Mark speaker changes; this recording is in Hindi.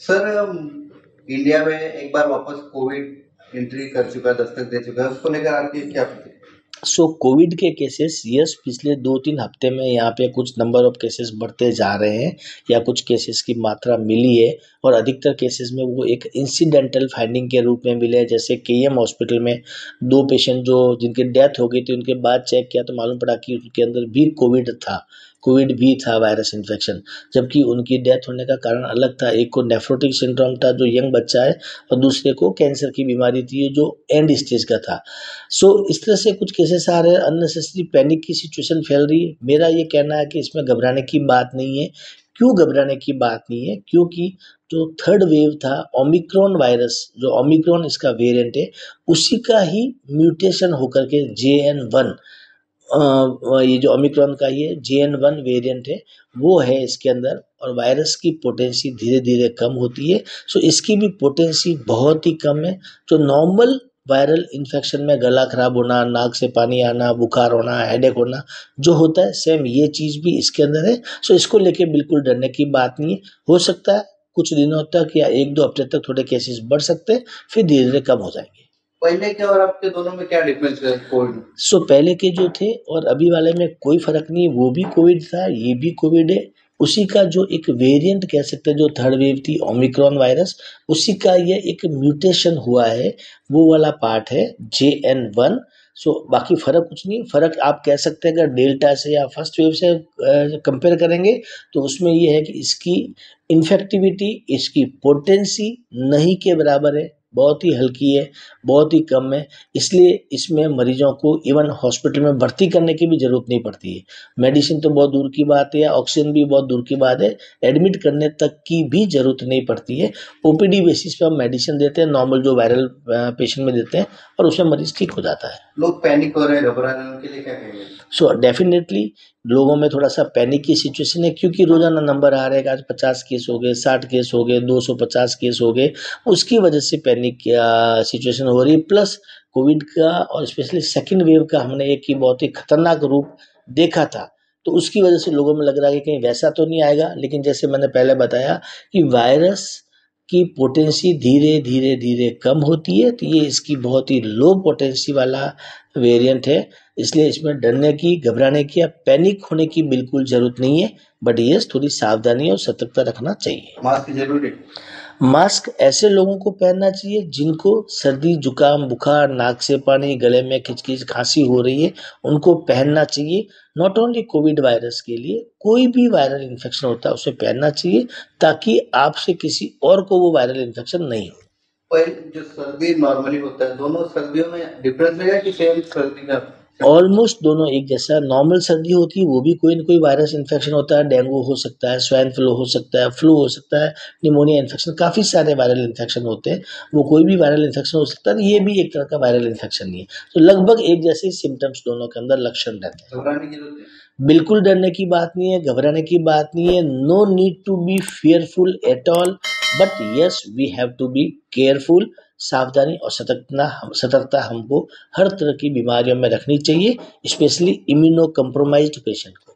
Speaker 1: सर इंडिया में एक बार वापस कोविड एंट्री कर चुका है, दस्तक दे चुका है, उसको लेकर आपकी क्या प्रतिक्रिया?
Speaker 2: सो कोविड के केसेस यस पिछले 2-3 हफ्ते में यहाँ पे कुछ नंबर ऑफ केसेस बढ़ते जा रहे हैं या कुछ केसेस की मात्रा मिली है और अधिकतर केसेस में वो एक इंसिडेंटल फाइंडिंग के रूप में मिले हैं। जैसे केईएम हॉस्पिटल में 2 पेशेंट जो जिनकी डेथ हो गई थी उनके बाद चेक किया तो मालूम पड़ा कि उनके अंदर भी कोविड भी था वायरस इन्फेक्शन, जबकि उनकी डेथ होने का कारण अलग था। एक को नेफ्रोटिक सिंड्रोम था जो यंग बच्चा है और दूसरे को कैंसर की बीमारी थी जो एंड स्टेज का था। सो इस तरह से कुछ केसेस आ रहे हैं, अननेसेसरी पैनिक की सिचुएशन फैल रही है। मेरा ये कहना है कि इसमें घबराने की बात नहीं है। क्यों घबराने की बात नहीं है? क्योंकि जो थर्ड वेव था ओमिक्रॉन वायरस, जो ओमिक्रॉन इसका वेरिएंट है, उसी का ही म्यूटेशन होकर के JN1, ये जो ओमिक्रॉन का ये JN1 वेरिएंट है वो है इसके अंदर, और वायरस की पोटेंसी धीरे धीरे कम होती है। सो इसकी भी पोटेंसी बहुत ही कम है। जो नॉर्मल वायरल इन्फेक्शन में गला खराब होना, नाक से पानी आना, बुखार होना, हेडेक होना जो होता है, सेम ये चीज़ भी इसके अंदर है। सो इसको लेके बिल्कुल डरने की बात नहीं है। हो सकता है कुछ दिनों तक या 1-2 हफ्ते तक थोड़े केसेस बढ़ सकते हैं, फिर धीरे धीरे कम हो जाएंगे।
Speaker 1: पहले के और आपके दोनों में क्या डिफरेंस है कोविड में?
Speaker 2: सो पहले के जो थे और अभी वाले में कोई फर्क नहीं है। वो भी कोविड था, ये भी कोविड है। उसी का जो एक वेरिएंट कह सकते हैं, जो थर्ड वेव थी ओमिक्रॉन वायरस, उसी का ये एक म्यूटेशन हुआ है, वो वाला पार्ट है JN1। सो बाकी फर्क कुछ नहीं। फर्क आप कह सकते हैं अगर डेल्टा से या फर्स्ट वेव से कंपेयर करेंगे तो उसमें ये है कि इसकी इन्फेक्टिविटी, इसकी पोटेंसी नहीं के बराबर है, बहुत ही हल्की है, बहुत ही कम है। इसलिए इसमें मरीजों को इवन हॉस्पिटल में भर्ती करने की भी ज़रूरत नहीं पड़ती है। मेडिसिन तो बहुत दूर की बात है, ऑक्सीजन भी बहुत दूर की बात है, एडमिट करने तक की भी ज़रूरत नहीं पड़ती है। OPD बेसिस पे हम मेडिसिन देते हैं, नॉर्मल जो वायरल पेशेंट में देते हैं, और उसमें मरीज ठीक हो जाता है।
Speaker 1: लोग पैनिक हो रहे हैं, घबरा रहे हैं, उनके लिए क्या कहेंगे?
Speaker 2: सो डेफिनेटली लोगों में थोड़ा सा पैनिक की सिचुएशन है, क्योंकि रोजाना नंबर आ रहे हैं कि आज 50 केस हो गए, 60 केस हो गए, 250 केस हो गए। उसकी वजह से पैनिक सिचुएशन हो रही है। प्लस कोविड का और स्पेशली सेकंड वेव का हमने एक ही बहुत ही खतरनाक रूप देखा था, तो उसकी वजह से लोगों में लग रहा है कि कहीं वैसा तो नहीं आएगा। लेकिन जैसे मैंने पहले बताया कि वायरस की पोटेंसी धीरे धीरे धीरे कम होती है, तो ये इसकी बहुत ही लो पोटेंसी वाला वेरिएंट है। इसलिए इसमें डरने की, घबराने की या पैनिक होने की बिल्कुल ज़रूरत नहीं है। बट ये थोड़ी सावधानी और सतर्कता रखना चाहिए।
Speaker 1: मास्क जरूरी है।
Speaker 2: मास्क ऐसे लोगों को पहनना चाहिए जिनको सर्दी, जुकाम, बुखार, नाक से पानी, गले में खिचखिच, खांसी हो रही है, उनको पहनना चाहिए। नॉट ओनली कोविड वायरस के लिए, कोई भी वायरल इन्फेक्शन होता है उसे पहनना चाहिए, ताकि आपसे किसी और को वो वायरल इन्फेक्शन नहीं हो।
Speaker 1: पहले जो सर्दी नॉर्मली होता है, दोनों सर्दियों में डिफरेंस है कि सेम सर्दी का?
Speaker 2: ऑलमोस्ट दोनों एक जैसा। नॉर्मल सर्दी होती है वो भी कोई ना कोई वायरस इन्फेक्शन होता है, डेंगू हो सकता है, स्वाइन फ्लू हो सकता है, फ्लू हो सकता है, निमोनिया इन्फेक्शन, काफ़ी सारे वायरल इन्फेक्शन होते हैं। वो कोई भी वायरल इन्फेक्शन हो सकता है, ये भी एक तरह का वायरल इन्फेक्शन नहीं है। तो लगभग एक जैसे ही सिम्टम्स दोनों के अंदर लक्षण रहते हैं।
Speaker 1: घबराने की जरूरत है?
Speaker 2: बिल्कुल डरने की बात नहीं है, घबराने की बात नहीं है। No need to be fearful at all, but yes we have to be careful. सावधानी और सतर्कता हमको हर तरह की बीमारियों में रखनी चाहिए, स्पेशली इम्यूनो कम्प्रोमाइज्ड पेशेंट को।